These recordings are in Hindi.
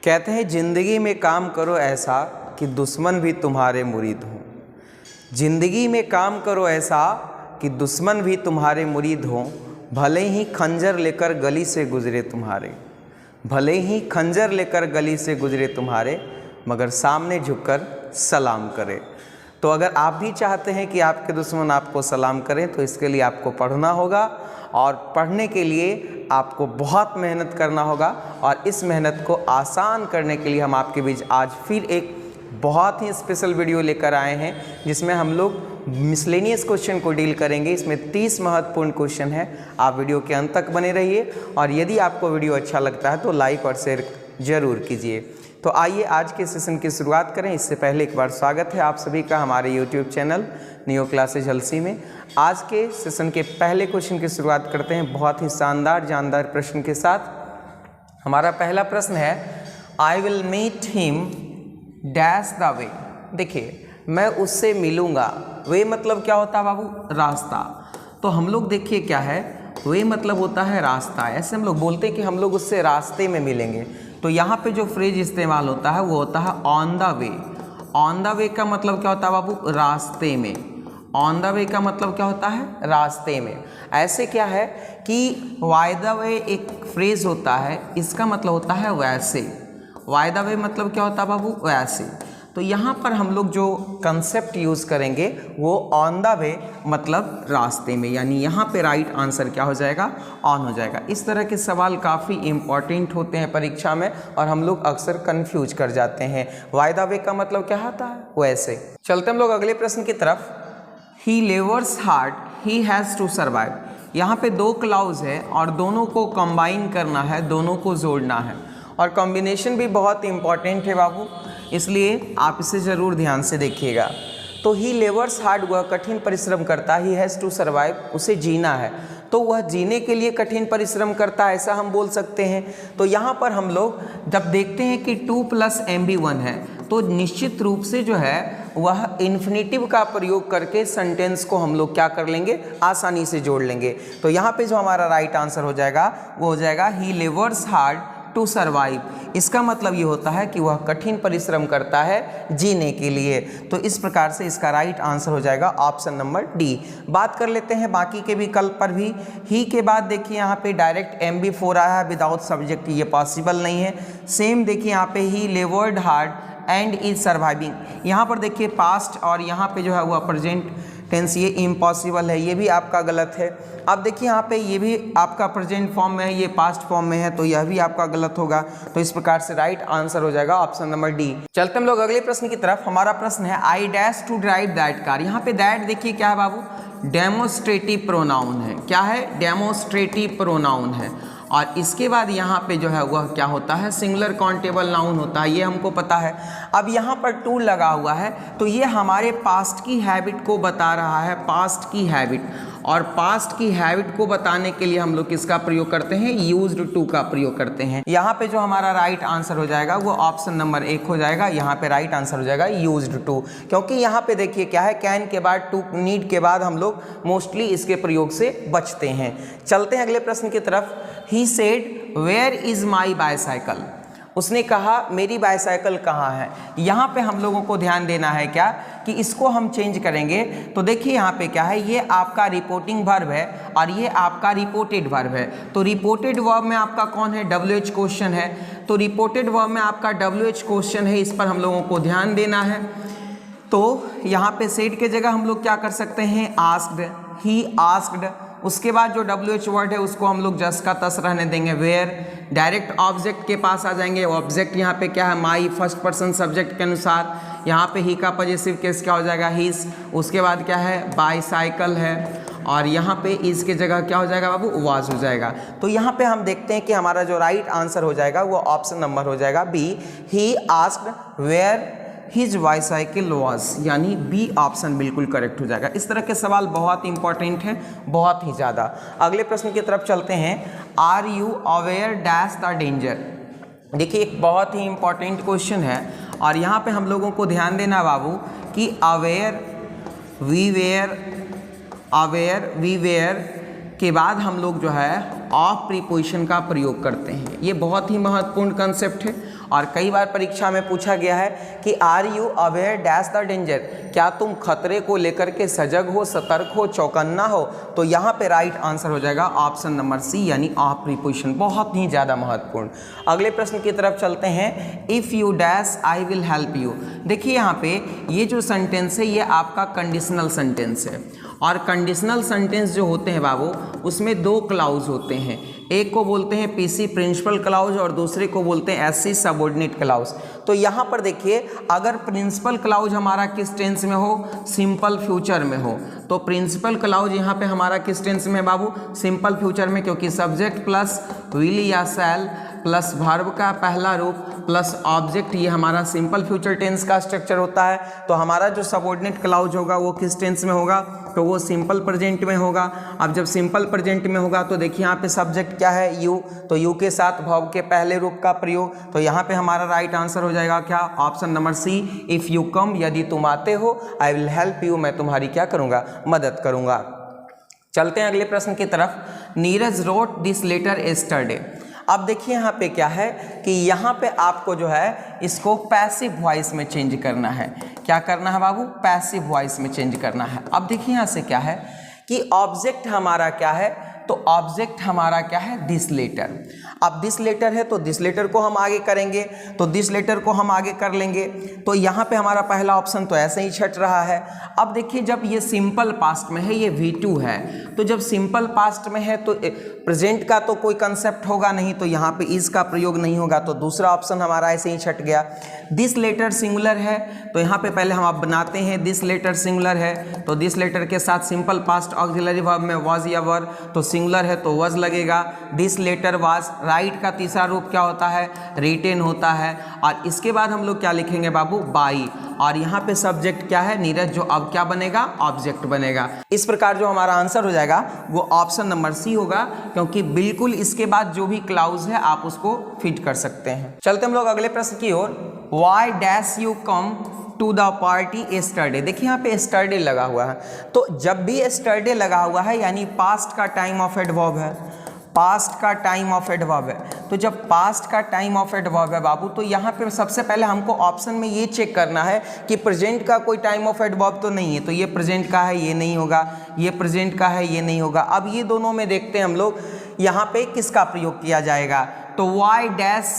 कहते हैं जिंदगी में काम करो ऐसा कि दुश्मन भी तुम्हारे मुरीद हों। जिंदगी में काम करो ऐसा कि दुश्मन भी तुम्हारे मुरीद हों, भले ही खंजर लेकर गली से गुजरे तुम्हारे, भले ही खंजर लेकर गली से गुजरे तुम्हारे, मगर सामने झुककर सलाम करे। तो अगर आप भी चाहते हैं कि आपके दुश्मन आपको सलाम करें तो इसके लिए आपको पढ़ना होगा, और पढ़ने के लिए आपको बहुत मेहनत करना होगा। और इस मेहनत को आसान करने के लिए हम आपके बीच आज फिर एक बहुत ही स्पेशल वीडियो लेकर आए हैं, जिसमें हम लोग मिसलेनियस क्वेश्चन को डील करेंगे। इसमें 30 महत्वपूर्ण क्वेश्चन हैं। आप वीडियो के अंत तक बने रहिए, और यदि आपको वीडियो अच्छा लगता है तो लाइक और शेयर ज़रूर कीजिए। तो आइए आज के सेशन की शुरुआत करें। इससे पहले एक बार स्वागत है आप सभी का हमारे YouTube channel neo classes Halsi में। आज के सेशन के पहले क्वेश्चन की शुरुआत करते हैं बहुत ही शानदार जानदार प्रश्न के साथ। हमारा पहला प्रश्न है, I will meet him dash the way. देखिए, मैं उससे मिलूँगा। वे मतलब क्या होता है बाबू? रास्ता। तो हम लोग देखिए क्या है, वे मतलब होता है रास्ता। ऐसे हम लोग बोलते हैं कि हम लोग उससे रास्ते में मिलेंगे। तो यहाँ पे जो फ्रेज इस्तेमाल होता है वो होता है on the way. On the way का मतलब क्या होता है बाबू? रास्ते में। ऑन द वे का मतलब क्या होता है? रास्ते में। ऐसे क्या है कि बाय द वे एक फ्रेज होता है, इसका मतलब होता है वैसे। बाय द वे मतलब क्या होता है बाबू? वैसे। तो यहाँ पर हम लोग जो कंसेप्ट यूज़ करेंगे वो ऑन द वे मतलब रास्ते में, यानी यहाँ पे राइट आंसर क्या हो जाएगा? ऑन हो जाएगा। इस तरह के सवाल काफ़ी इंपॉर्टेंट होते हैं परीक्षा में, और हम लोग अक्सर कंफ्यूज कर जाते हैं। बाय द वे का मतलब क्या होता है? वैसे। चलते हम लोग अगले प्रश्न की तरफ। He labours hard he has to survive. यहाँ पे दो क्लाउज है और दोनों को कंबाइन करना है, दोनों को जोड़ना है, और कॉम्बिनेशन भी बहुत इंपॉर्टेंट है बाबू, इसलिए आप इसे ज़रूर ध्यान से देखिएगा। तो ही लेवर्स हार्ड, वह कठिन परिश्रम करता है। ही हैज़ टू सर्वाइव, उसे जीना है, तो वह जीने के लिए कठिन परिश्रम करता है, ऐसा हम बोल सकते हैं। तो यहाँ पर हम लोग जब देखते हैं कि 2 + MB1 है, तो निश्चित रूप से जो है वह इन्फिनेटिव का प्रयोग करके सेंटेंस को हम लोग क्या कर लेंगे? आसानी से जोड़ लेंगे। तो यहाँ पे जो हमारा राइट आंसर हो जाएगा वो हो जाएगा ही लेवर्स हार्ड टू सर्वाइव। इसका मतलब ये होता है कि वह कठिन परिश्रम करता है जीने के लिए। तो इस प्रकार से इसका राइट आंसर हो जाएगा ऑप्शन नंबर डी। बात कर लेते हैं बाकी के विकल्प पर भी। ही के बाद देखिए यहाँ पे डायरेक्ट MB4 आया है विदाउट सब्जेक्ट, ये पॉसिबल नहीं है। सेम देखिए यहाँ पे he laboured hard and is surviving. यहाँ पर देखिए पास्ट और यहाँ पे जो है वह प्रेजेंट टेंस, ये इम्पॉसिबल है, ये भी आपका गलत है। अब देखिए यहाँ पे ये भी आपका प्रेजेंट फॉर्म में है, ये पास्ट फॉर्म में है, तो यह भी आपका गलत होगा। तो इस प्रकार से राइट आंसर हो जाएगा ऑप्शन नंबर डी। चलते हम लोग अगले प्रश्न की तरफ। हमारा प्रश्न है, I dash to drive that car. यहाँ पे दैट देखिए क्या है बाबू? डेमोस्ट्रेटिव प्रोनाउन है। क्या है? डेमोस्ट्रेटिव प्रोनाउन है। और इसके बाद यहाँ पे जो है वह क्या होता है? सिंगुलर काउंटेबल नाउन होता है, ये हमको पता है। अब यहाँ पर टू लगा हुआ है, तो ये हमारे पास्ट की हैबिट को बता रहा है, पास्ट की हैबिट। और पास्ट की हैबिट को बताने के लिए हम लोग किसका प्रयोग करते हैं? यूज्ड टू का प्रयोग करते हैं। यहाँ पे जो हमारा राइट आंसर हो जाएगा वो ऑप्शन नंबर 1 हो जाएगा। यहाँ पे राइट आंसर हो जाएगा यूज्ड टू, क्योंकि यहाँ पे देखिए क्या है, कैन के बाद टू, नीड के बाद हम लोग मोस्टली इसके प्रयोग से बचते हैं। चलते हैं अगले प्रश्न की तरफ। He said, Where is my bicycle? उसने कहा मेरी बाईसाइकिल कहाँ है। यहाँ पे हम लोगों को ध्यान देना है क्या कि इसको हम चेंज करेंगे। तो देखिए यहाँ पे क्या है, ये आपका रिपोर्टिंग वर्ब है और ये आपका रिपोर्टेड वर्ब है। तो रिपोर्टेड वर्ब में आपका कौन है? WH क्वेश्चन है। तो रिपोर्टेड वर्ब में आपका WH क्वेश्चन है, इस पर हम लोगों को ध्यान देना है। तो यहाँ पे सेड के जगह हम लोग क्या कर सकते हैं? Asked, he asked. उसके बाद जो WH वर्ड है उसको हम लोग जस्ट का तस रहने देंगे। वेयर, डायरेक्ट ऑब्जेक्ट के पास आ जाएंगे। ऑब्जेक्ट यहाँ पे क्या है? माई, फर्स्ट पर्सन सब्जेक्ट के अनुसार। यहाँ पे ही का पॉजेसिव केस क्या हो जाएगा? हिज। उसके बाद क्या है? बाईसाइकिल है, और यहाँ पे इज के जगह क्या हो जाएगा बाबू? वाज हो जाएगा। तो यहाँ पे हम देखते हैं कि हमारा जो राइट आंसर हो जाएगा वो ऑप्शन नंबर हो जाएगा B. He asked where his bicycle was, यानी बी ऑप्शन बिल्कुल करेक्ट हो जाएगा। इस तरह के सवाल बहुत इंपॉर्टेंट हैं, बहुत ही ज़्यादा। अगले प्रश्न की तरफ चलते हैं। Are you aware dash the danger. देखिए एक बहुत ही इंपॉर्टेंट क्वेश्चन है, और यहाँ पे हम लोगों को ध्यान देना बाबू कि अवेयर, वी वेयर के बाद हम लोग जो है ऑफ प्रीपोजिशन का प्रयोग करते हैं। ये बहुत ही महत्वपूर्ण कंसेप्ट है, और कई बार परीक्षा में पूछा गया है कि are you aware dash the danger, क्या तुम खतरे को लेकर के सजग हो, सतर्क हो, चौकन्ना हो। तो यहाँ पे राइट आंसर हो जाएगा ऑप्शन नंबर सी यानी ऑफ प्रीपोजिशन, बहुत ही ज़्यादा महत्वपूर्ण। अगले प्रश्न की तरफ चलते हैं। If you dash I will help you. देखिए यहाँ पे ये जो सेंटेंस है ये आपका कंडीशनल सेंटेंस है, और कंडीशनल सेंटेंस जो होते हैं बाबू उसमें दो क्लाउज होते हैं, एक को बोलते हैं पीसी प्रिंसिपल क्लाउज और दूसरे को बोलते हैं एससी सबऑर्डिनेट क्लाउज। तो यहाँ पर देखिए अगर प्रिंसिपल क्लाउज हमारा किस टेंस में हो, सिंपल फ्यूचर में हो, तो प्रिंसिपल क्लाउज यहाँ पे हमारा किस टेंस में है बाबू, सिंपल फ्यूचर में, क्योंकि सब्जेक्ट प्लस विल या शैल प्लस वर्ब का पहला रूप प्लस ऑब्जेक्ट, ये हमारा सिंपल फ्यूचर टेंस का स्ट्रक्चर होता है। तो हमारा जो सबऑर्डिनेट क्लाउज होगा वो किस टेंस में होगा, तो वो सिंपल प्रेजेंट में होगा। अब जब सिंपल प्रेजेंट में होगा तो देखिए यहाँ पे सब्जेक्ट क्या है, यू, तो यू के साथ वर्ब के पहले रूप का प्रयोग, तो यहाँ पे हमारा राइट आंसर हो जाएगा क्या, option number C, if you come, यदि तुम आते हो, आई विल हेल्प यू, मैं तुम्हारी क्या करूँगा, मदद करूँगा। चलते हैं अगले प्रश्न की तरफ। Neeraj wrote this letter yesterday. अब देखिए यहाँ पे क्या है कि यहाँ पे आपको जो है इसको पैसिव वॉइस में चेंज करना है। क्या करना है बाबू, पैसिव वॉइस में चेंज करना है। अब देखिए यहाँ से क्या है कि ऑब्जेक्ट हमारा क्या है, तो ऑब्जेक्ट हमारा क्या है, दिस लेटर। अब दिस लेटर है तो दिस लेटर को हम आगे करेंगे, तो दिस लेटर को हम आगे कर लेंगे। तो यहाँ पे हमारा पहला ऑप्शन तो ऐसे ही छट रहा है। अब देखिए जब ये सिंपल पास्ट में है, ये V2 है, तो जब सिंपल पास्ट में है तो प्रेजेंट का तो कोई कंसेप्ट होगा नहीं, तो यहाँ पे इज का प्रयोग नहीं होगा, तो दूसरा ऑप्शन हमारा ऐसे ही छट गया। दिस लेटर सिंगुलर है, तो यहाँ पे पहले हम आप बनाते हैं, दिस लेटर सिंगुलर है, तो दिस लेटर के साथ सिंपल पास्ट ऑक्सिलरी वर्ब में वाज या वर, तो सिंगुलर है तो वाज लगेगा। दिस लेटर वाज, राइट का तीसरा रूप क्या होता है, रिटेन होता है। और इसके बाद हम लोग क्या लिखेंगे बाबू, बाई, और यहाँ पे सब्जेक्ट क्या है, नीरज, जो अब क्या बनेगा, ऑब्जेक्ट बनेगा। इस प्रकार जो हमारा आंसर हो जाएगा वो ऑप्शन नंबर सी होगा, क्योंकि बिल्कुल इसके बाद जो भी क्लाउज है आप उसको फिट कर सकते हैं। चलते हम लोग अगले प्रश्न की ओर। Y dash you come to the party yesterday. देखिए यहाँ पे एस्टरडे लगा हुआ है, तो जब भी एस्टरडे लगा हुआ है यानी पास्ट का टाइम ऑफ एडवर्ब है, पास्ट का टाइम ऑफ एडवर्ब है। तो जब पास्ट का टाइम ऑफ एडवर्ब है बाबू, तो यहाँ पे सबसे पहले हमको ऑप्शन में ये चेक करना है कि प्रेजेंट का कोई टाइम ऑफ एडवर्ब तो नहीं है, तो ये प्रेजेंट का है, ये नहीं होगा, ये प्रेजेंट का है, ये नहीं होगा। अब ये दोनों में देखते हैं हम लोग यहाँ पे किसका प्रयोग किया जाएगा, तो why dash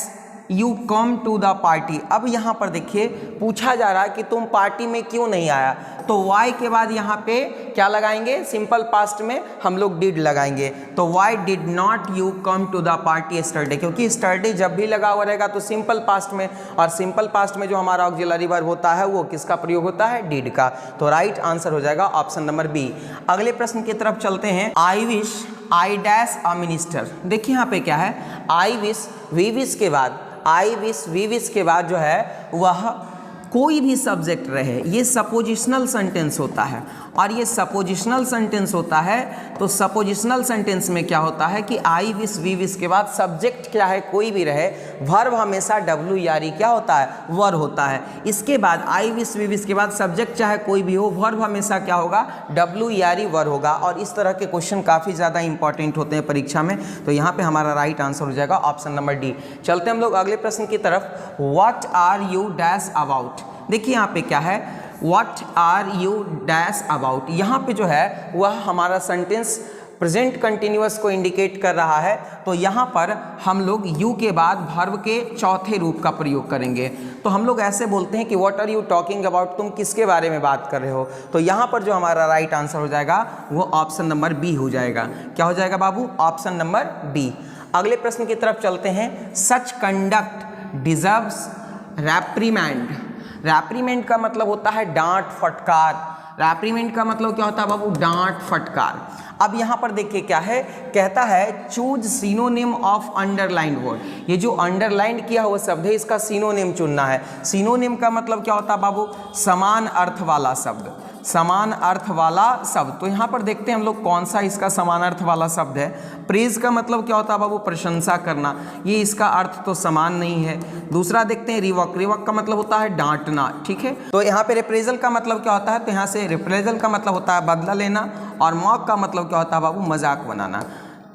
you come to the party. अब यहाँ पर देखिए पूछा जा रहा है कि तुम पार्टी में क्यों नहीं आया, तो वाई के बाद यहाँ पे क्या लगाएंगे, सिंपल पास्ट में हम लोग डिड लगाएंगे, तो why did not you come to the party yesterday, क्योंकि एस्टरडे जब भी लगा हुआ रहेगा तो सिंपल पास्ट में, और सिंपल पास्ट में जो हमारा ऑक्सिलरी वर्ब होता है वो किसका प्रयोग होता है, डिड का। तो राइट आंसर हो जाएगा ऑप्शन नंबर बी। अगले प्रश्न की तरफ चलते हैं। I wish I dash a minister. देखिए यहाँ पे क्या है, आई विश, वी विश के बाद, आई विश वी विश के बाद जो है वह कोई भी सब्जेक्ट रहे, ये सपोजिशनल सेंटेंस होता है, और ये सपोजिशनल सेंटेंस होता है। तो सपोजिशनल सेंटेंस में क्या होता है कि आई विश वी विश के बाद सब्जेक्ट क्या है, कोई भी रहे, वर्ब हमेशा डब्ल्यू यारी क्या होता है, वर होता है। इसके बाद आई विश वी विश के बाद सब्जेक्ट चाहे कोई भी हो, वर्ब हमेशा क्या होगा, डब्ल्यू यारी वर होगा। और इस तरह के क्वेश्चन काफ़ी ज़्यादा इंपॉर्टेंट होते हैं परीक्षा में, तो यहाँ पे हमारा राइट आंसर हो जाएगा ऑप्शन नंबर डी। चलते हम लोग अगले प्रश्न की तरफ। What are you dash about. देखिए यहाँ पे क्या है, what are you dash about, यहाँ पे जो है वह हमारा सेंटेंस प्रेजेंट कंटिन्यूअस को इंडिकेट कर रहा है। तो यहाँ पर हम लोग यू के बाद वर्ब के चौथे रूप का प्रयोग करेंगे। तो हम लोग ऐसे बोलते हैं कि what are you talking about, तुम किसके बारे में बात कर रहे हो। तो यहाँ पर जो हमारा राइट आंसर हो जाएगा वो ऑप्शन नंबर बी हो जाएगा। क्या हो जाएगा बाबू, ऑप्शन नंबर बी। अगले प्रश्न की तरफ चलते हैं। सच कंडक्ट डिजर्व्स रैप्रीमेंड। रैप्रीमेंड का मतलब होता है डांट फटकार। रैप्रीमेंड का मतलब क्या होता है बाबू, डांट फटकार। अब यहाँ पर देखिए क्या है, कहता है choose synonym of underlined word. ये जो अंडरलाइन किया हुआ शब्द है इसका सिनोनिम चुनना है। सिनोनिम का मतलब क्या होता है बाबू, समान अर्थ वाला शब्द, समान अर्थ वाला शब्द। तो यहाँ पर देखते हैं हम लोग कौन सा इसका समान अर्थ वाला शब्द है। प्रेज का मतलब क्या होता है बाबू, प्रशंसा करना, ये इसका अर्थ तो समान नहीं है। दूसरा देखते हैं रिवॉक। रिवॉक का मतलब होता है डांटना, ठीक है। तो यहाँ पे रिप्रेजल का मतलब क्या होता है, तो यहाँ से रिप्रेजल का मतलब होता है बदला लेना, और मॉक का मतलब क्या होता है बाबू, मजाक बनाना।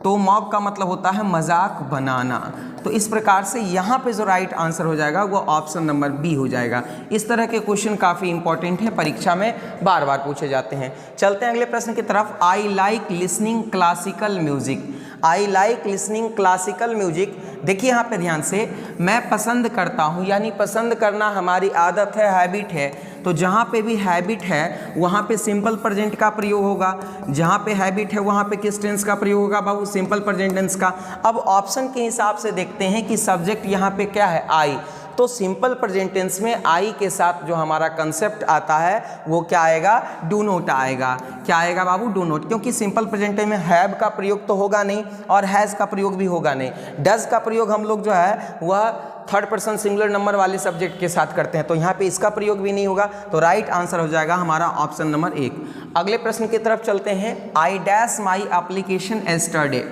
तो मॉक का मतलब होता है मजाक बनाना। तो इस प्रकार से यहाँ पे जो राइट आंसर हो जाएगा वो ऑप्शन नंबर बी हो जाएगा। इस तरह के क्वेश्चन काफ़ी इंपॉर्टेंट हैं, परीक्षा में बार बार पूछे जाते हैं। चलते हैं अगले प्रश्न की तरफ। I like listening classical music. I like listening classical music. देखिए यहाँ पे ध्यान से, मैं पसंद करता हूँ, यानी पसंद करना हमारी आदत है, हैबिट है। तो जहाँ पे भी हैबिट है वहाँ पे सिंपल प्रेजेंट का प्रयोग होगा। जहाँ पे हैबिट है वहाँ पे किस टेंस का प्रयोग होगा बाबू? सिंपल प्रेजेंट टेंस का। अब ऑप्शन के हिसाब से देखते हैं कि सब्जेक्ट यहाँ पे क्या है? आई। तो सिंपल प्रेजेंट टेंस में आई के साथ जो हमारा कंसेप्ट आता है वो क्या आएगा? डू नॉट आएगा। क्या आएगा बाबू? Do not. क्योंकि सिंपल प्रेजेंट टेंस में हैव का प्रयोग तो होगा नहीं और हैज़ का प्रयोग भी होगा नहीं। डज का प्रयोग हम लोग जो है वह थर्ड पर्सन सिंगुलर नंबर वाले सब्जेक्ट के साथ करते हैं, तो यहाँ पे इसका प्रयोग भी नहीं होगा। तो राइट आंसर हो जाएगा हमारा ऑप्शन नंबर 1। अगले प्रश्न की तरफ चलते हैं। I dash my application yesterday.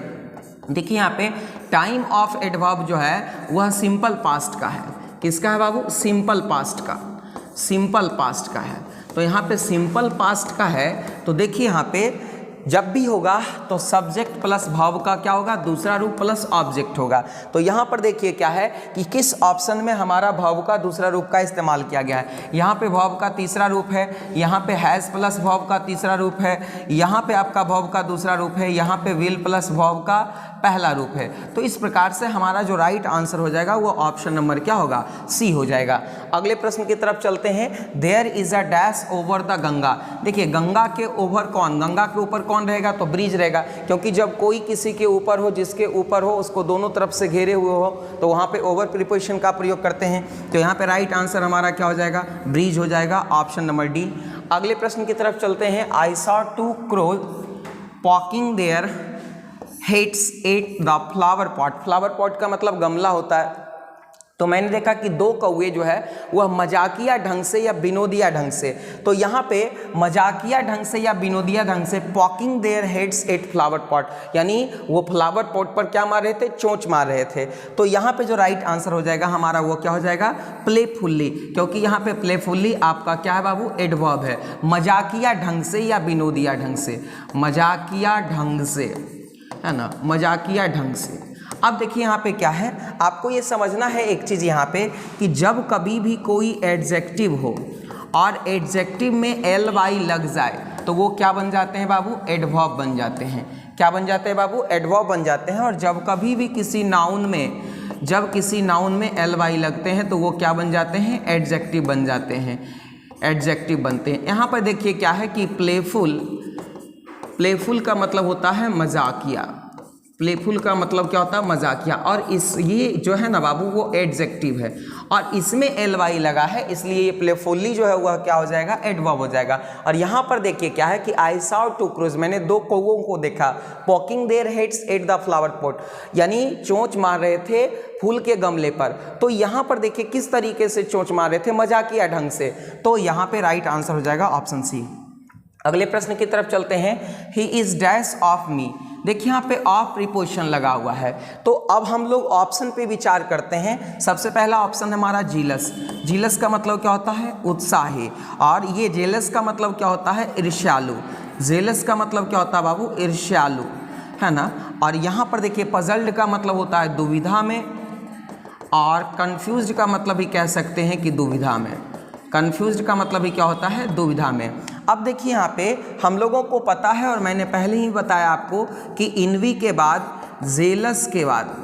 देखिए यहाँ पे टाइम ऑफ एडवर्ब जो है वह सिंपल पास्ट का है। किसका है बाबू? सिंपल पास्ट का। सिंपल पास्ट का है। तो यहाँ पे सिंपल पास्ट का है, तो देखिए यहाँ पे जब भी होगा तो सब्जेक्ट प्लस वर्ब का क्या होगा? दूसरा रूप प्लस ऑब्जेक्ट होगा। तो यहाँ पर देखिए क्या है कि किस ऑप्शन में हमारा वर्ब का दूसरा रूप का इस्तेमाल किया गया है। यहाँ पे वर्ब का तीसरा रूप है, यहाँ पे हैज़ प्लस वर्ब का तीसरा रूप है, यहाँ पे आपका वर्ब का दूसरा रूप है, यहाँ पे विल प्लस वर्ब का पहला रूप है। तो इस प्रकार से हमारा जो राइट आंसर हो जाएगा वो ऑप्शन नंबर क्या होगा? सी हो जाएगा। अगले प्रश्न की तरफ चलते हैं। There is a dash over the Ganga. देखिए गंगा के ओवर कौन? गंगा के ऊपर कौन रहेगा? तो ब्रिज रहेगा। क्योंकि जब कोई किसी के ऊपर हो, जिसके ऊपर हो उसको दोनों तरफ से घेरे हुए हो, तो वहाँ पे ओवर प्रीपोजिशन का प्रयोग करते हैं। तो यहाँ पे राइट आंसर हमारा क्या हो जाएगा? ब्रिज हो जाएगा, ऑप्शन नंबर डी। अगले प्रश्न की तरफ चलते हैं। I saw two crows poking their heads at the flower pot. Flower pot का मतलब गमला होता है। तो मैंने देखा कि 2 कौवे जो है वह मजाकिया ढंग से या विनोदिया ढंग से, तो यहाँ पे मजाकिया ढंग से या विनोदिया ढंग से poking their heads at flower pot, यानी वो फ्लावर पॉट पर क्या मार रहे थे? चोंच मार रहे थे। तो यहाँ पे जो राइट आंसर हो जाएगा हमारा वो क्या हो जाएगा? प्लेफुल्ली। क्योंकि यहाँ पे प्लेफुल्ली आपका क्या है बाबू? एडवर्ब है। मजाकिया ढंग से या विनोदिया ढंग से, मजाकिया ढंग से, है ना, मजाकिया ढंग से। अब देखिए यहाँ पे क्या है, आपको ये समझना है एक चीज़ यहाँ पे कि जब कभी भी कोई एडजेक्टिव हो और एडजेक्टिव में ly लग जाए तो वो क्या बन जाते हैं बाबू? एडवर्ब बन जाते हैं। क्या बन जाते हैं बाबू? एडवर्ब बन जाते हैं। और जब कभी भी किसी नाउन में, जब किसी नाउन में ly लगते हैं तो वो क्या बन जाते हैं? एडजेक्टिव बन जाते हैं, एडजेक्टिव बनते हैं। यहाँ पर देखिए क्या है कि प्लेफुल, प्लेफुल का मतलब होता है मजाकिया। प्लेफुल का मतलब क्या होता है? मजाकिया। और इस ये जो है ना बाबू वो एडजेक्टिव है और इसमें ly लगा है, इसलिए ये प्लेफुल्ली जो है वह क्या हो जाएगा? एडवर्ब हो जाएगा। और यहाँ पर देखिए क्या है कि आई सॉ टू क्रोज, मैंने 2 कौवों को देखा, popping their heads at the flower pot, यानी चोंच मार रहे थे फूल के गमले पर। तो यहाँ पर देखिए किस तरीके से चोंच मार रहे थे? मजाकिया ढंग से। तो यहाँ पे राइट आंसर हो जाएगा ऑप्शन सी। अगले प्रश्न की तरफ चलते हैं। He is dash of me. देखिए यहाँ पे ऑफ प्रीपोजिशन लगा हुआ है। तो अब हम लोग ऑप्शन पे विचार करते हैं। सबसे पहला ऑप्शन हमारा जीलस। जीलस का मतलब क्या होता है? उत्साही। और ये जेलस का मतलब क्या होता है? ईर्ष्यालु। जेलस का मतलब क्या होता है बाबू? ईर्ष्यालु, है ना। और यहाँ पर देखिए पजल्ड का मतलब होता है दुविधा में, और कंफ्यूज्ड का मतलब भी कह सकते हैं कि दुविधा में। कंफ्यूज्ड का मतलब ही क्या होता है? दुविधा में। अब देखिए यहाँ पे हम लोगों को पता है और मैंने पहले ही बताया आपको कि इनवी के बाद, जेलस के बाद,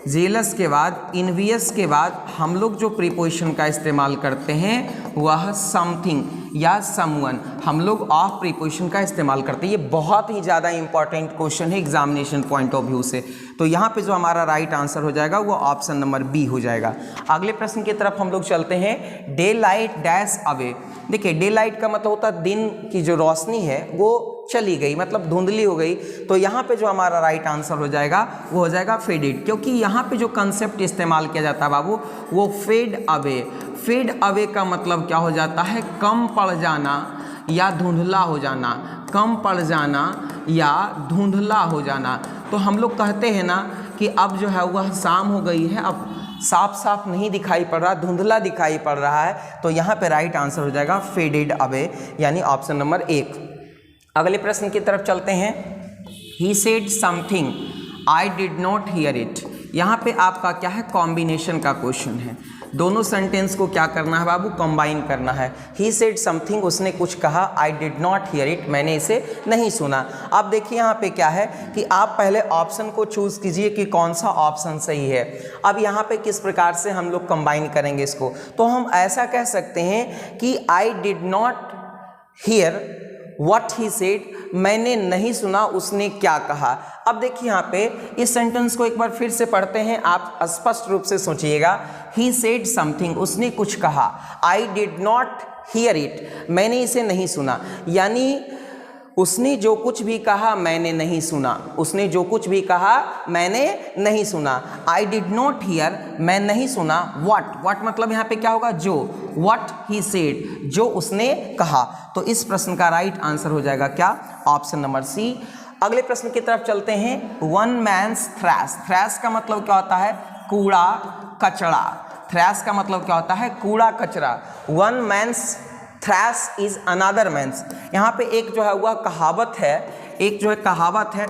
जेलस के बाद, इनवियस के बाद हम लोग जो प्रीपोजिशन का इस्तेमाल करते हैं वह समथिंग या समवन, हम लोग ऑफ प्रीपोजिशन का इस्तेमाल करते हैं। ये बहुत ही ज़्यादा इंपॉर्टेंट क्वेश्चन है एग्जामिनेशन पॉइंट ऑफ व्यू से। तो यहाँ पे जो हमारा राइट आंसर हो जाएगा वो ऑप्शन नंबर बी हो जाएगा। अगले प्रश्न की तरफ हम लोग चलते हैं। Day light dash away. देखिए डे लाइट का मतलब होता है दिन की जो रोशनी है वो चली गई, मतलब धुंधली हो गई। तो यहाँ पे जो हमारा राइट आंसर हो जाएगा वो हो जाएगा फेडेड, क्योंकि यहाँ पे जो कंसेप्ट इस्तेमाल किया जाता है बाबू वो फेड अवे। फेड अवे का मतलब क्या हो जाता है? कम पड़ जाना या धुंधला हो जाना, कम पड़ जाना या धुंधला हो जाना। तो हम लोग कहते हैं ना कि अब जो है वह शाम हो गई है, अब साफ साफ नहीं दिखाई पड़ रहा, धुंधला दिखाई पड़ रहा है। तो यहाँ पे राइट आंसर हो जाएगा फेडेड अवे, यानी ऑप्शन नंबर 1। अगले प्रश्न की तरफ चलते हैं। He said something. I did not here it. यहाँ पे आपका क्या है, कॉम्बिनेशन का क्वेश्चन है। दोनों सेंटेंस को क्या करना है बाबू, कंबाइन करना है। ही सेड समथिंग, उसने कुछ कहा, I did not here it, मैंने इसे नहीं सुना। अब देखिए यहाँ पे क्या है कि आप पहले ऑप्शन को चूज कीजिए कि कौन सा ऑप्शन सही है। अब यहाँ पे किस प्रकार से हम लोग कंबाइन करेंगे इसको, तो हम ऐसा कह सकते हैं कि I did not here what he said, मैंने नहीं सुना उसने क्या कहा। अब देखिए यहाँ पे इस सेंटेंस को एक बार फिर से पढ़ते हैं, आप स्पष्ट रूप से सोचिएगा। ही सेड समथिंग, उसने कुछ कहा। I did not here it, मैंने इसे नहीं सुना। यानी उसने जो कुछ भी कहा मैंने नहीं सुना, उसने जो कुछ भी कहा मैंने नहीं सुना। आई डिड नॉट हियर, मैं नहीं सुना। व्हाट मतलब यहाँ पे क्या होगा, जो। व्हाट ही सेड, जो उसने कहा। तो इस प्रश्न का राइट आंसर हो जाएगा क्या, ऑप्शन नंबर सी। अगले प्रश्न की तरफ चलते हैं। वन मैन्स थ्रैश, थ्रैश का मतलब क्या होता है, कूड़ा कचरा। थ्रैश का मतलब क्या होता है, कूड़ा कचरा। One man's trash is another man's. यहाँ पे एक जो है वह कहावत है, एक जो है कहावत है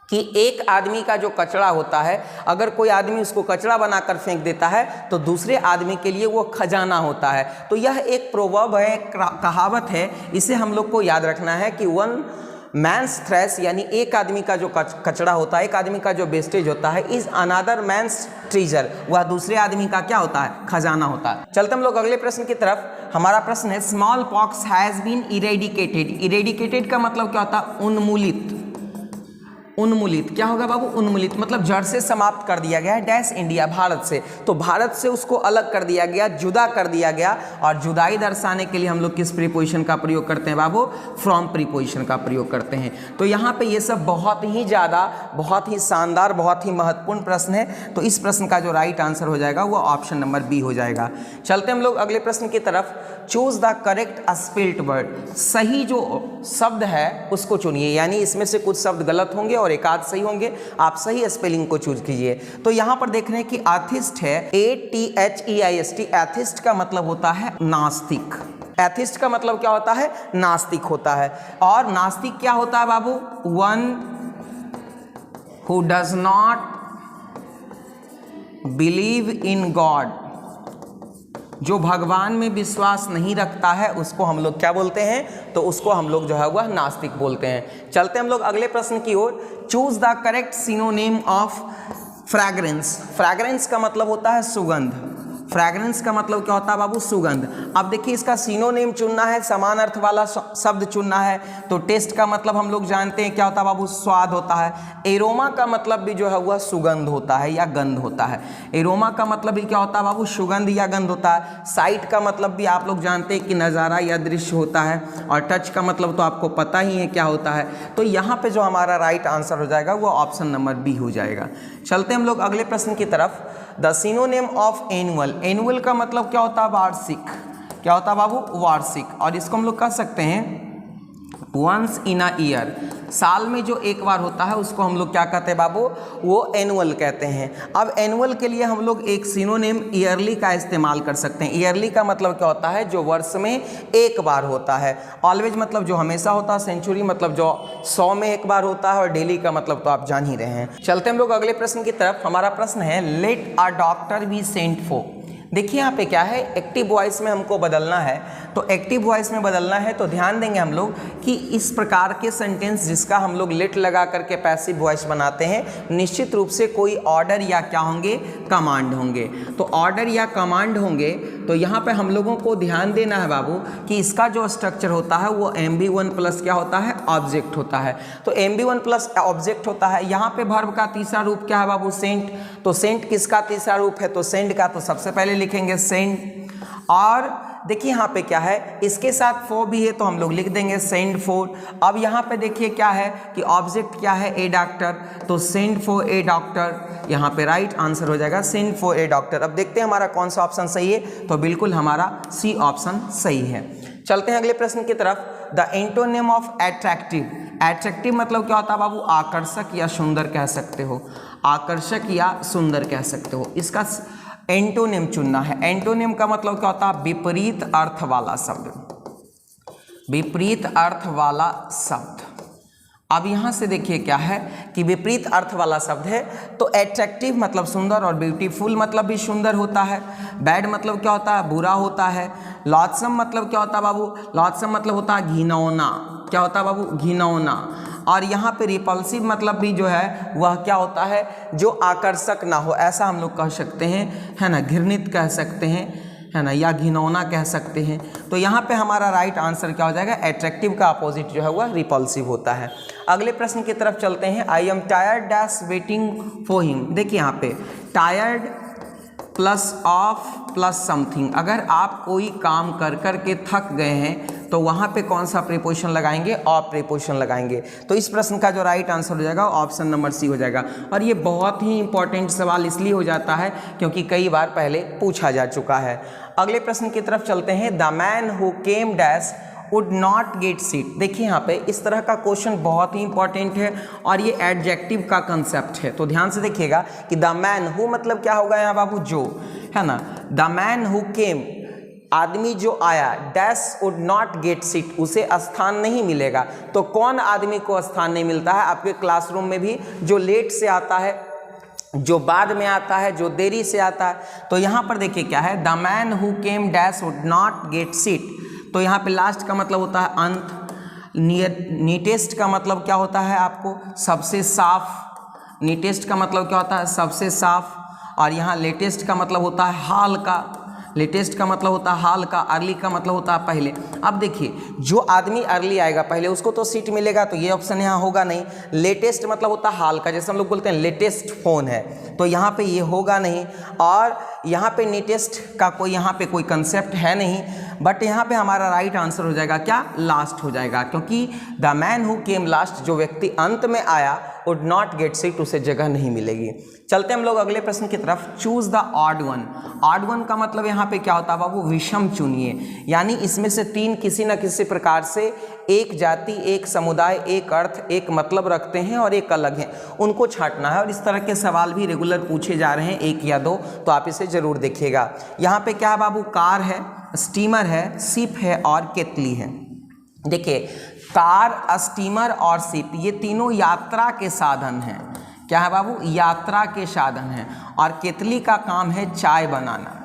कि एक आदमी का जो कचरा होता है, अगर कोई आदमी उसको कचरा बनाकर फेंक देता है तो दूसरे आदमी के लिए वो खजाना होता है। तो यह एक प्रोवर्ब है, कहावत है, इसे हम लोग को याद रखना है कि वन मैन्स थ्रैश यानी एक आदमी का जो कचरा होता है, एक आदमी का जो वेस्टेज होता है, इज अनदर मैन्स ट्रेजर, वह दूसरे आदमी का क्या होता है, खजाना होता है। चलते हम लोग अगले प्रश्न की तरफ। हमारा प्रश्न है smallpox has been eradicated. Eradicated का मतलब क्या होता है, उन्मूलित। उन्मूलित क्या होगा बाबू, उन्मूलित मतलब जड़ से समाप्त कर दिया गया है, डैश इंडिया, भारत से। तो भारत से उसको अलग कर दिया गया, जुदा कर दिया गया। और जुदाई दर्शाने के लिए हम लोग किस प्रीपोजिशन का प्रयोग करते हैं बाबू, फ्रॉम प्रीपोजिशन का प्रयोग करते हैं। तो यहाँ पे ये सब बहुत ही ज़्यादा, बहुत ही शानदार, बहुत ही महत्वपूर्ण प्रश्न है। तो इस प्रश्न का जो राइट आंसर हो जाएगा वो ऑप्शन नंबर बी हो जाएगा। चलते हम लोग अगले प्रश्न की तरफ। Choose the correct spelled word, सही जो शब्द है उसको चुनिए। यानी इसमें से कुछ शब्द गलत होंगे और एक आध सही होंगे, आप सही स्पेलिंग को चूज कीजिए। तो यहाँ पर देख रहे हैं कि एथिस्ट है, ATHEIST। एथिस्ट का मतलब होता है नास्तिक। एथिस्ट का मतलब क्या होता है, नास्तिक होता है। और नास्तिक क्या होता है बाबू, one who does not believe in God, जो भगवान में विश्वास नहीं रखता है उसको हम लोग क्या बोलते हैं, तो उसको हम लोग जो है वह नास्तिक बोलते हैं। चलते हम लोग अगले प्रश्न की ओर। Choose the correct synonym of fragrance. Fragrance का मतलब होता है सुगंध। फ्रैग्रेंस का मतलब क्या होता है बाबू, सुगंध। अब देखिए इसका सिनोनिम चुनना है, समान अर्थ वाला शब्द चुनना है। तो टेस्ट का मतलब हम लोग जानते हैं क्या होता है बाबू, स्वाद होता है। एरोमा का मतलब भी जो है वह सुगंध होता है या गंध होता है। एरोमा का मतलब भी क्या होता है बाबू, सुगंध या गंध होता है। साइट का मतलब भी आप लोग जानते हैं कि नज़ारा या दृश्य होता है। और टच का मतलब तो आपको पता ही है क्या होता है। तो यहाँ पे जो हमारा राइट आंसर हो जाएगा वो ऑप्शन नंबर बी हो जाएगा। चलते हम लोग अगले प्रश्न की तरफ। The synonym of annual. Annual का मतलब क्या होता है, वार्षिक। क्या होता है बाबू, वार्षिक। और इसको हम लोग कह सकते हैं वंस इन अ ईयर। साल में जो एक बार होता है उसको हम लोग क्या कहते हैं बाबू, वो एनुअल कहते हैं। अब एनुअल के लिए हम लोग एक सिनोनिम ईयरली का इस्तेमाल कर सकते हैं। ईयरली का मतलब क्या होता है, जो वर्ष में एक बार होता है। ऑलवेज मतलब जो हमेशा होता है। सेंचुरी मतलब जो 100 में एक बार होता है। और डेली का मतलब तो आप जान ही रहे हैं। चलते हम लोग अगले प्रश्न की तरफ। हमारा प्रश्न है let a doctor be sent for. देखिए यहाँ पे क्या है, एक्टिव वॉइस में हमको बदलना है। तो एक्टिव वॉइस में बदलना है तो ध्यान देंगे हम लोग कि इस प्रकार के सेंटेंस जिसका हम लोग लेट लगा करके पैसिव वॉइस बनाते हैं, निश्चित रूप से कोई ऑर्डर या क्या होंगे, कमांड होंगे। तो ऑर्डर या कमांड होंगे। तो यहाँ पे हम लोगों को ध्यान देना है बाबू कि इसका जो स्ट्रक्चर होता है वो MB1 प्लस क्या होता है, ऑब्जेक्ट होता है। तो MB1 प्लस ऑब्जेक्ट होता है। यहाँ पे वर्ब का तीसरा रूप क्या है बाबू, सेंट। तो सेंट किसका तीसरा रूप है, तो सेंड का। तो सबसे पहले लिखेंगे सेंड। और देखिए यहाँ पे क्या है, इसके साथ फॉर भी है तो हम लोग लिख देंगे सेंड फॉर। अब यहाँ पे देखिए क्या है कि ऑब्जेक्ट क्या है, ए डॉक्टर। तो सेंड फॉर ए डॉक्टर, यहाँ पे राइट आंसर हो जाएगा सेंड फॉर ए डॉक्टर। अब देखते हैं हमारा कौन सा ऑप्शन सही है। तो बिल्कुल हमारा सी ऑप्शन सही है। चलते हैं अगले प्रश्न की तरफ। The antonym of attractive. Attractive मतलब क्या होता है बाबू, आकर्षक या सुंदर कह सकते हो। आकर्षक या सुंदर कह सकते हो। इसका एंटोनिम चुनना है। एंटोनिम का मतलब क्या होता है, विपरीत अर्थ वाला शब्द। विपरीत अर्थ वाला शब्द। अब यहाँ से देखिए क्या है कि विपरीत अर्थ वाला शब्द है, तो एट्रैक्टिव मतलब सुंदर और ब्यूटीफुल मतलब भी सुंदर होता है। बैड मतलब क्या होता है, बुरा होता है। लॉथसम मतलब क्या होता है बाबू, लॉथसम मतलब होता है घिनौना। क्या होता है बाबू, घिनौना। और यहाँ पे रिपल्सिव मतलब भी जो है वह क्या होता है, जो आकर्षक ना हो, ऐसा हम लोग कह सकते हैं, है ना, घृणित कह सकते हैं, है ना, या घिनौना कह सकते हैं। तो यहाँ पे हमारा राइट आंसर क्या हो जाएगा, एट्रैक्टिव का अपोजिट जो है वह रिपल्सिव होता है। अगले प्रश्न की तरफ चलते हैं। I am tired dash waiting for him. देखिए यहाँ पे tired plus of plus something, अगर आप कोई काम कर कर के थक गए हैं तो वहाँ पे कौन सा प्रीपोजिशन लगाएंगे, ऑफ प्रीपोजिशन लगाएंगे। तो इस प्रश्न का जो राइट आंसर हो जाएगा ऑप्शन नंबर सी हो जाएगा। और ये बहुत ही इंपॉर्टेंट सवाल इसलिए हो जाता है क्योंकि कई बार पहले पूछा जा चुका है। अगले प्रश्न की तरफ चलते हैं। The man who came dash would not gate seat. देखिए यहाँ पे इस तरह का क्वेश्चन बहुत ही इंपॉर्टेंट है और ये एडजेक्टिव का कंसेप्ट है, तो ध्यान से देखिएगा कि द मैन हु मतलब क्या होगा यहाँ बाबू, जो, है ना। द मैन हु केम, आदमी जो आया, dash would not gate seat, उसे स्थान नहीं मिलेगा। तो कौन आदमी को स्थान नहीं मिलता है आपके क्लासरूम में भी, जो लेट से आता है, जो बाद में आता है, जो देरी से आता है। तो यहाँ पर देखिए क्या है, the man who came dash would not gate seat. तो यहाँ पे लास्ट का मतलब होता है अंत। नीटेस्ट का मतलब क्या होता है आपको, सबसे साफ। नीटेस्ट का मतलब क्या होता है, सबसे साफ। और यहाँ लेटेस्ट का मतलब होता है हाल का। लेटेस्ट का मतलब होता है हाल का। अर्ली का मतलब होता है पहले। अब देखिए जो आदमी अर्ली आएगा पहले उसको तो सीट मिलेगा, तो ये ऑप्शन यहाँ होगा नहीं। लेटेस्ट मतलब होता है हाल का, जैसे हम लोग बोलते हैं लेटेस्ट फ़ोन है, तो यहाँ पे ये होगा नहीं। और यहाँ पे नीटेस्ट का कोई यहाँ पे कोई कंसेप्ट है नहीं, बट यहाँ पे हमारा राइट आंसर हो जाएगा क्या, लास्ट हो जाएगा, क्योंकि the man who came last, जो व्यक्ति अंत में आया, वुड नॉट गेट सीट, उसे जगह नहीं मिलेगी। चलते हम लोग अगले प्रश्न की तरफ। Choose the odd one. Odd one का मतलब यहाँ पे क्या होता है बाबू, विषम चुनिए, यानी इसमें से तीन किसी न किसी प्रकार से एक जाति, एक समुदाय, एक अर्थ, एक मतलब रखते हैं और एक अलग हैं, उनको छांटना है। और इस तरह के सवाल भी रेगुलर पूछे जा रहे हैं, एक या दो, तो आप इसे जरूर देखिएगा। यहाँ पे क्या है बाबू, कार है, स्टीमर है, शिप है और केतली है। देखिए कार, स्टीमर और शिप ये तीनों यात्रा के साधन हैं। क्या है बाबू, यात्रा के साधन हैं। और केतली का काम है चाय बनाना,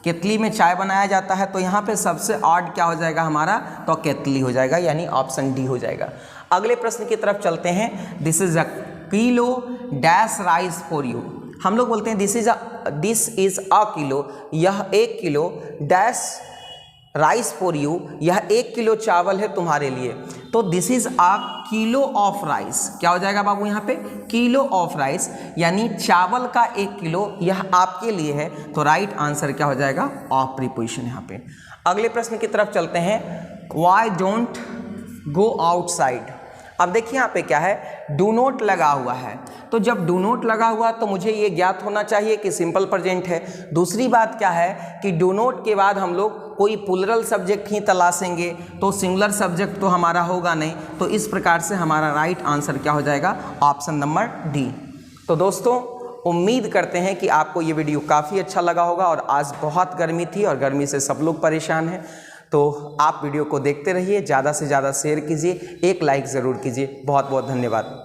केतली में चाय बनाया जाता है। तो यहाँ पे सबसे ऑड क्या हो जाएगा हमारा, तो केतली हो जाएगा, यानी ऑप्शन डी हो जाएगा। अगले प्रश्न की तरफ चलते हैं। This is a kilo dash rice for you. हम लोग बोलते हैं दिस इज अ किलो, यह 1 kilo dash rice for you, यह 1 किलो चावल है तुम्हारे लिए। तो this is a kilo of rice, क्या हो जाएगा बाबू यहाँ पे, किलो ऑफ राइस, यानी चावल का 1 किलो यह आपके लिए है। तो राइट आंसर क्या हो जाएगा, ऑफ प्रीपोजिशन यहाँ पे। अगले प्रश्न की तरफ चलते हैं। Why don't go outside. अब देखिए यहाँ पे क्या है, डू नोट लगा हुआ है, तो जब डू नोट लगा हुआ तो मुझे ये ज्ञात होना चाहिए कि सिंपल प्रेजेंट है। दूसरी बात क्या है कि डू नोट के बाद हम लोग कोई प्लुरल सब्जेक्ट ही तलाशेंगे, तो सिंगुलर सब्जेक्ट तो हमारा होगा नहीं। तो इस प्रकार से हमारा राइट आंसर क्या हो जाएगा, ऑप्शन नंबर डी। तो दोस्तों उम्मीद करते हैं कि आपको ये वीडियो काफ़ी अच्छा लगा होगा। और आज बहुत गर्मी थी और गर्मी से सब लोग परेशान हैं, तो आप वीडियो को देखते रहिए, ज़्यादा से ज़्यादा शेयर कीजिए, एक लाइक ज़रूर कीजिए। बहुत बहुत धन्यवाद।